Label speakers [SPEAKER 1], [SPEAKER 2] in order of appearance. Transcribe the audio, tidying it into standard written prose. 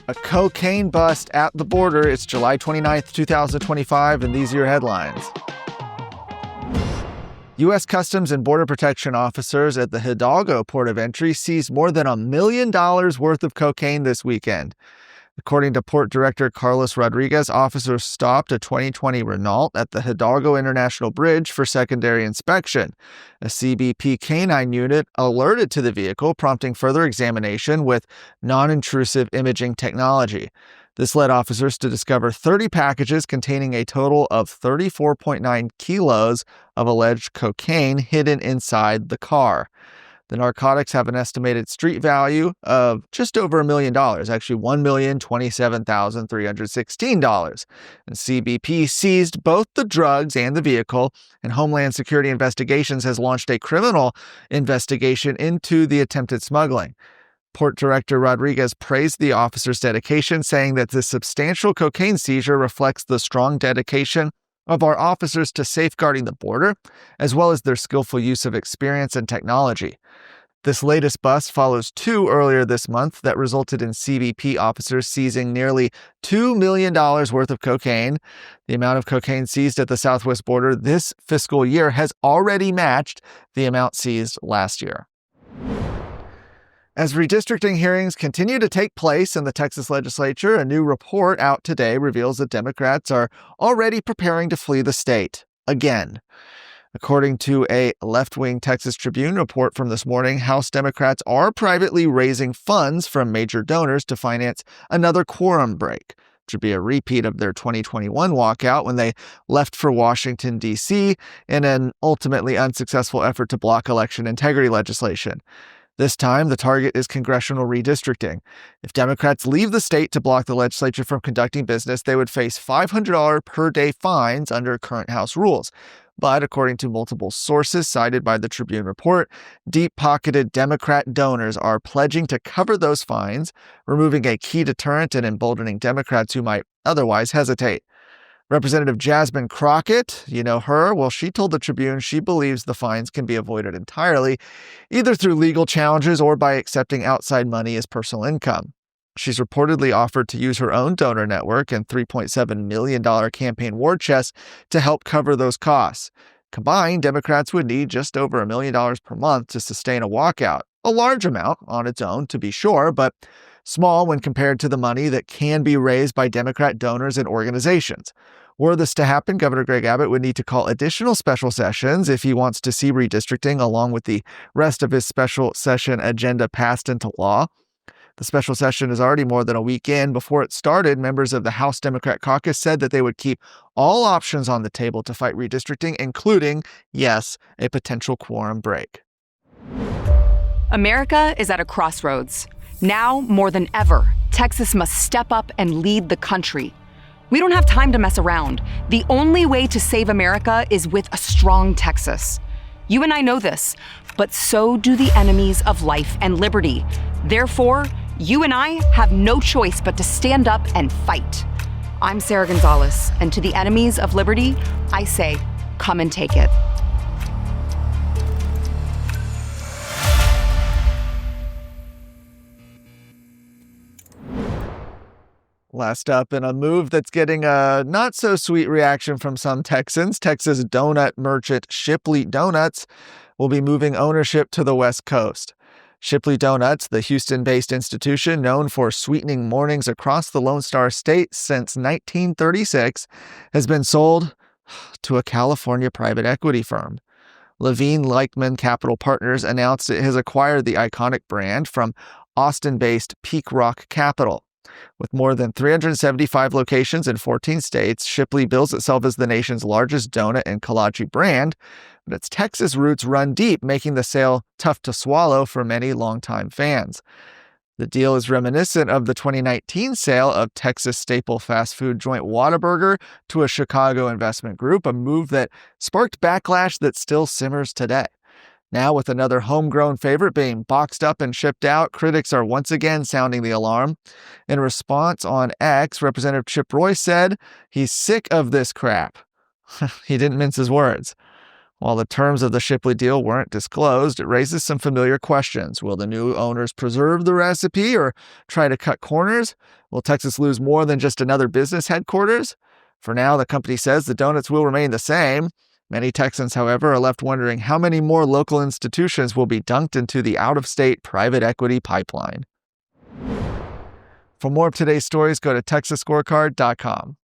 [SPEAKER 1] A cocaine bust at the border. It's July 29th, 2025, and these are your headlines. U.S. Customs and Border Protection officers at the Hidalgo port of entry seized more than $1 million worth of cocaine this weekend. According to Port Director Carlos Rodriguez, officers stopped a 2020 Renault at the Hidalgo International Bridge for secondary inspection. A CBP canine unit alerted to the vehicle, prompting further examination with non-intrusive imaging technology. This led officers to discover 30 packages containing a total of 34.9 kilos of alleged cocaine hidden inside the car. The narcotics have an estimated street value of just over $1 million, actually $1,027,316. And CBP seized both the drugs and the vehicle, and Homeland Security Investigations has launched a criminal investigation into the attempted smuggling. Port Director Rodriguez praised the officers' dedication, saying that the substantial cocaine seizure reflects the strong dedication of our officers to safeguarding the border, as well as their skillful use of experience and technology. This latest bust follows two earlier this month that resulted in CBP officers seizing nearly $2 million worth of cocaine. The amount of cocaine seized at the southwest border this fiscal year has already matched the amount seized last year. As redistricting hearings continue to take place in the Texas legislature, a new report out today reveals that Democrats are already preparing to flee the state again. According to a left-wing Texas Tribune report from this morning, House Democrats are privately raising funds from major donors to finance another quorum break, which would be a repeat of their 2021 walkout when they left for Washington, D.C. in an ultimately unsuccessful effort to block election integrity legislation. This time, the target is congressional redistricting. If Democrats leave the state to block the legislature from conducting business, they would face $500 per day fines under current House rules. But according to multiple sources cited by the Tribune report, deep-pocketed Democrat donors are pledging to cover those fines, removing a key deterrent and emboldening Democrats who might otherwise hesitate. Representative Jasmine Crockett, you know her, well, she told the Tribune she believes the fines can be avoided entirely, either through legal challenges or by accepting outside money as personal income. She's reportedly offered to use her own donor network and $3.7 million campaign war chest to help cover those costs. Combined, Democrats would need just over $1 million per month to sustain a walkout. A large amount on its own, to be sure, but small when compared to the money that can be raised by Democrat donors and organizations. Were this to happen, Governor Greg Abbott would need to call additional special sessions if he wants to see redistricting along with the rest of his special session agenda passed into law. The special session is already more than a week in. Before it started, members of the House Democrat caucus said that they would keep all options on the table to fight redistricting, including, yes, a potential quorum break.
[SPEAKER 2] America is at a crossroads. Now, more than ever, Texas must step up and lead the country. We don't have time to mess around. The only way to save America is with a strong Texas. You and I know this, but so do the enemies of life and liberty. Therefore, you and I have no choice but to stand up and fight. I'm Sarah Gonzalez, and to the enemies of liberty, I say, come and take it.
[SPEAKER 1] Last up, in a move that's getting a not-so-sweet reaction from some Texans, Texas donut merchant Shipley Donuts will be moving ownership to the West Coast. Shipley Donuts, the Houston-based institution known for sweetening mornings across the Lone Star State since 1936, has been sold to a California private equity firm. Levine Leichman Capital Partners announced it has acquired the iconic brand from Austin-based Peak Rock Capital. With more than 375 locations in 14 states, Shipley bills itself as the nation's largest donut and kolache brand, but its Texas roots run deep, making the sale tough to swallow for many longtime fans. The deal is reminiscent of the 2019 sale of Texas staple fast food joint Whataburger to a Chicago investment group, a move that sparked backlash that still simmers today. Now, with another homegrown favorite being boxed up and shipped out, critics are once again sounding the alarm. In response on X, Representative Chip Roy said he's sick of this crap. He didn't mince his words. While the terms of the Shipley deal weren't disclosed, it raises some familiar questions. Will the new owners preserve the recipe or try to cut corners? Will Texas lose more than just another business headquarters? For now, the company says the donuts will remain the same. Many Texans, however, are left wondering how many more local institutions will be dunked into the out-of-state private equity pipeline. For more of today's stories, go to TexasScorecard.com.